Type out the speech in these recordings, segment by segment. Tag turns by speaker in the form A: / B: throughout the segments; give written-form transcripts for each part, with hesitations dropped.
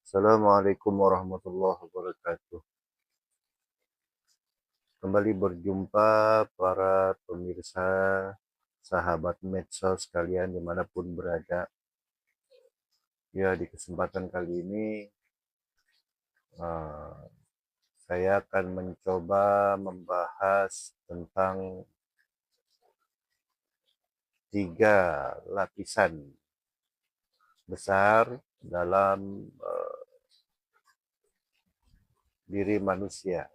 A: Assalamualaikum warahmatullahi wabarakatuh. Kembali berjumpa para pemirsa, sahabat medsos sekalian dimanapun berada. Ya, di kesempatan kali ini eh, saya akan mencoba membahas tentang 3 lapisan besar dalam diri manusia.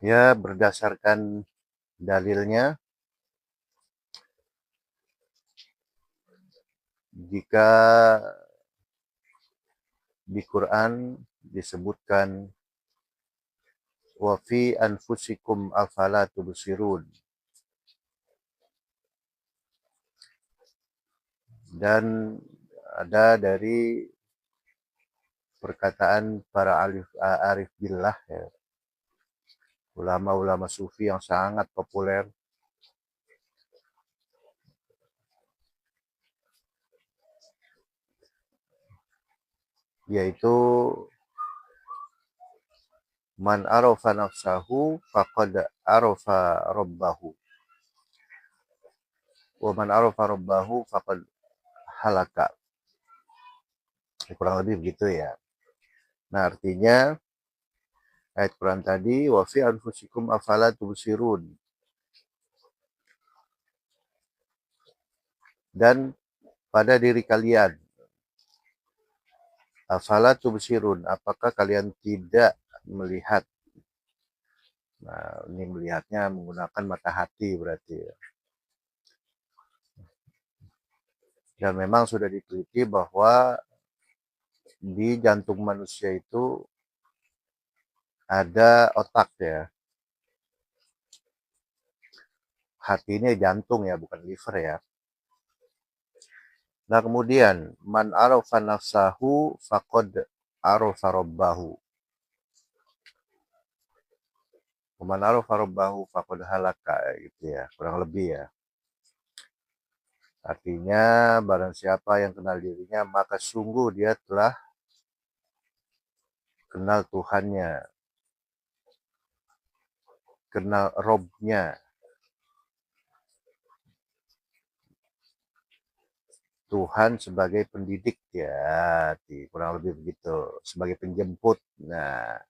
A: Ya, berdasarkan dalilnya, jika di Quran disebutkan wa fi anfusikum afala tubsirun, dan ada dari perkataan para arif billah ya, ulama-ulama sufi yang sangat populer, yaitu man arafa nafsahu faqad arafa rabbahu wa man arafa rabbahu faqad halaka. Kurang lebih begitu ya. Nah, artinya ayat Quran tadi wa fi anfusikum afala tubsirun, dan pada diri kalian, afala tubsirun, apakah kalian tidak melihat. Nah, ini melihatnya menggunakan mata hati berarti ya. Dan memang sudah diteliti bahwa di jantung manusia itu ada otak ya. Hati ini jantung ya, bukan liver ya. Nah, kemudian man arafa nafsahu faqad arafa rabbahu. Man arafa rabbahu faqad halaka gitu ya, kurang lebih ya. Artinya barang siapa yang kenal dirinya, maka sungguh dia telah kenal Tuhannya, kenal Robnya. Tuhan sebagai pendidik ya, kurang lebih begitu, sebagai penjemput. Nah,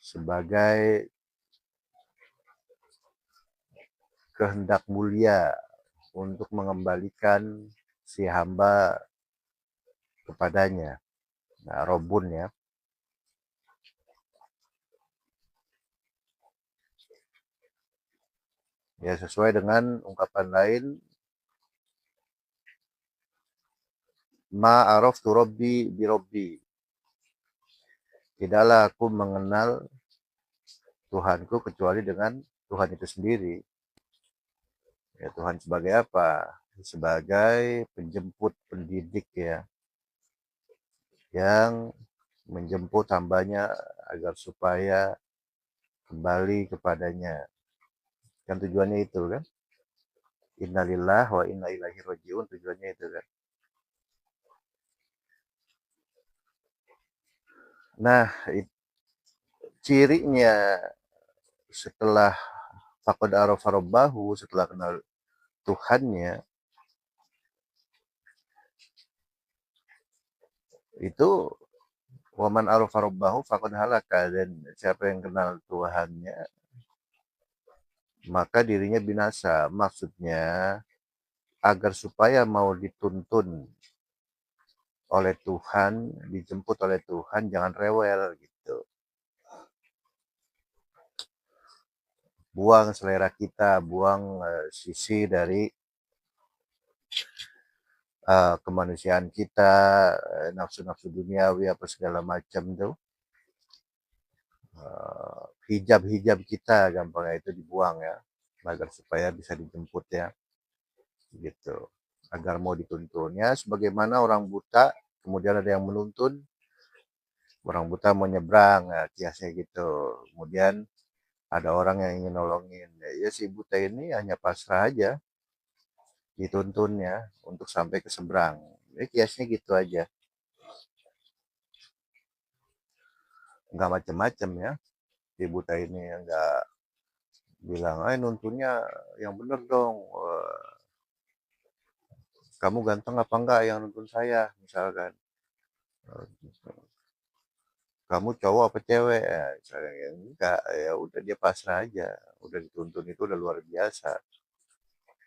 A: sebagai kehendak mulia untuk mengembalikan si hamba kepadanya. Nah, Robun ya. Ya, sesuai dengan ungkapan lain, ma araftu rabbi bi rabbi. Tidaklah aku mengenal Tuhanku kecuali dengan Tuhan itu sendiri. Ya, Tuhan sebagai apa? Sebagai penjemput, pendidik ya, yang menjemput hambanya agar supaya kembali kepadanya. Kan tujuannya itu kan. Innalillah wa inna ilaihi rajiun, tujuannya itu kan. Nah, cirinya setelah faqad arafa rabbahu, setelah kenal Tuhannya, itu waman arafa rabbahu faqad halaka, dan siapa yang kenal Tuhannya maka dirinya binasa. Maksudnya agar supaya mau dituntun oleh Tuhan, dijemput oleh Tuhan, jangan rewel gitu. Buang selera kita, buang sisi dari kemanusiaan kita, nafsu-nafsu duniawi apa segala macam tuh. Hijab-hijab kita gampangnya itu dibuang ya, agar supaya bisa dijemput ya, gitu. Agar mau dituntun ya, sebagaimana orang buta kemudian ada yang menuntun, orang buta mau nyebrang, nah, kiasnya gitu. Kemudian ada orang yang ingin nolongin. Ya si buta ini hanya pasrah aja, dituntunnya untuk sampai ke seberang. Kiasnya gitu aja, nggak macem-macem ya. Si buta ini nggak bilang, nuntunnya yang bener dong. Kamu ganteng apa enggak yang nuntun saya, misalkan. Kamu cowok apa cewek? Ya, misalkan ya enggak, ya udah dia pasrah aja. Udah dituntun itu udah luar biasa.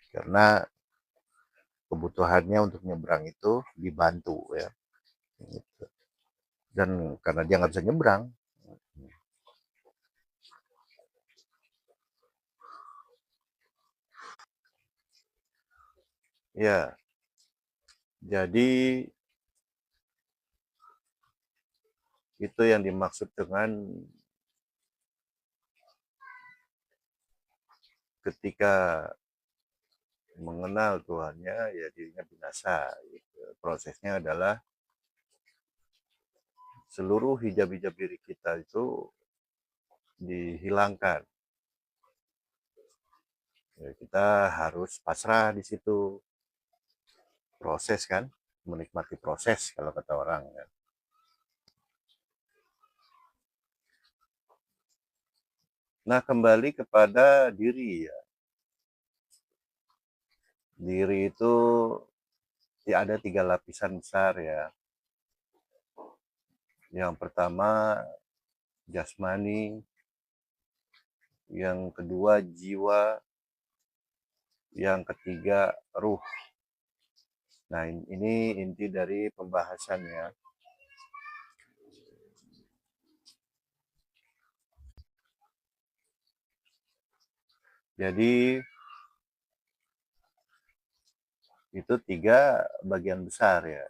A: Karena kebutuhannya untuk nyebrang itu dibantu ya. Gitu. Dan karena dia nggak bisa nyebrang, ya. Jadi itu yang dimaksud dengan ketika mengenal Tuhannya, ya dirinya binasa. Gitu. Prosesnya adalah seluruh hijab-hijab diri kita itu dihilangkan. Ya, kita harus pasrah di situ. Proses kan, menikmati proses kalau kata orang. Ya. Nah, kembali kepada diri ya. Diri itu ya ada 3 lapisan besar ya. Yang pertama jasmani, yang kedua jiwa, yang ketiga ruh. Nah, ini inti dari pembahasannya. Jadi itu 3 bagian besar ya.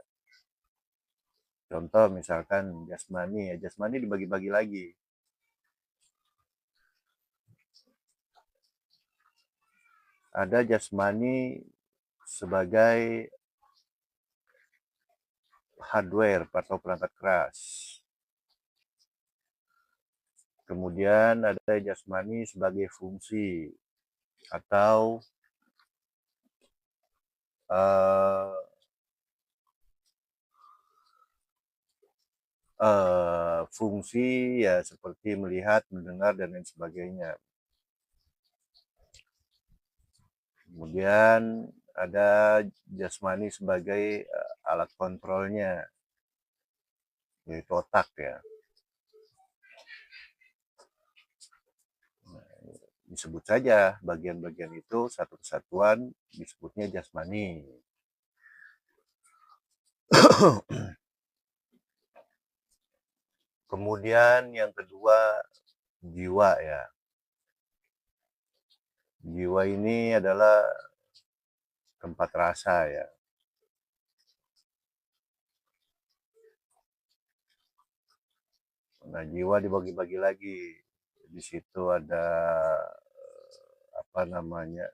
A: Contoh misalkan jasmani ya, jasmani dibagi-bagi lagi. Ada jasmani sebagai hardware atau perangkat keras. Kemudian ada jasmani sebagai fungsi atau fungsi ya seperti melihat, mendengar dan lain sebagainya. Kemudian ada jasmani sebagai alat kontrolnya, yaitu otak ya. Disebut saja bagian-bagian itu satu kesatuan, disebutnya jasmani. Kemudian yang kedua jiwa ya. Jiwa ini adalah tempat rasa ya. Nah, jiwa dibagi-bagi lagi. Di situ ada apa namanya?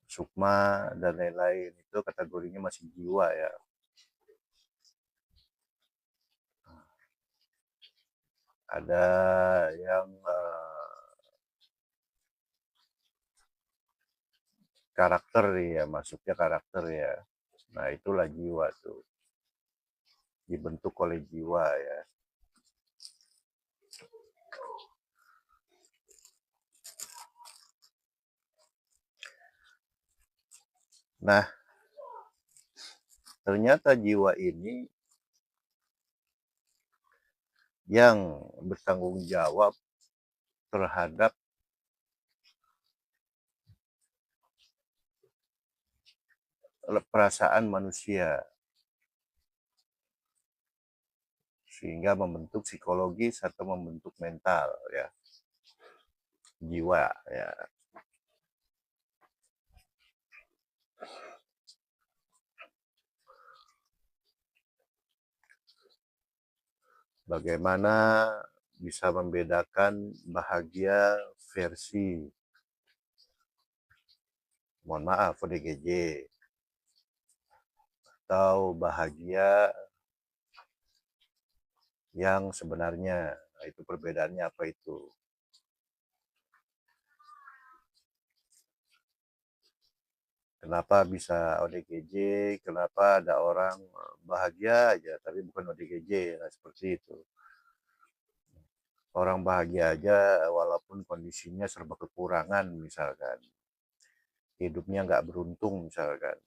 A: Sukma dan lain-lain. Itu kategorinya masih jiwa ya. Ada yang karakter ya, masuknya karakter ya. Nah, itulah jiwa tuh. Dibentuk oleh jiwa ya. Nah, ternyata jiwa ini yang bertanggung jawab terhadap perasaan manusia, sehingga membentuk psikologis atau membentuk mental ya, jiwa ya. Bagaimana bisa membedakan bahagia versi, mohon maaf, ODGJ, atau bahagia yang sebenarnya. Nah, itu perbedaannya apa itu. Kenapa bisa ODGJ, kenapa ada orang bahagia aja tapi bukan ODGJ, nah seperti itu. Orang bahagia aja walaupun kondisinya serba kekurangan misalkan. Hidupnya nggak beruntung misalkan.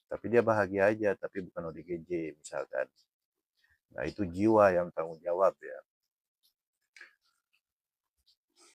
A: Tapi dia bahagia aja tapi bukan ODGJ misalkan. Nah itu jiwa yang tanggung jawab ya.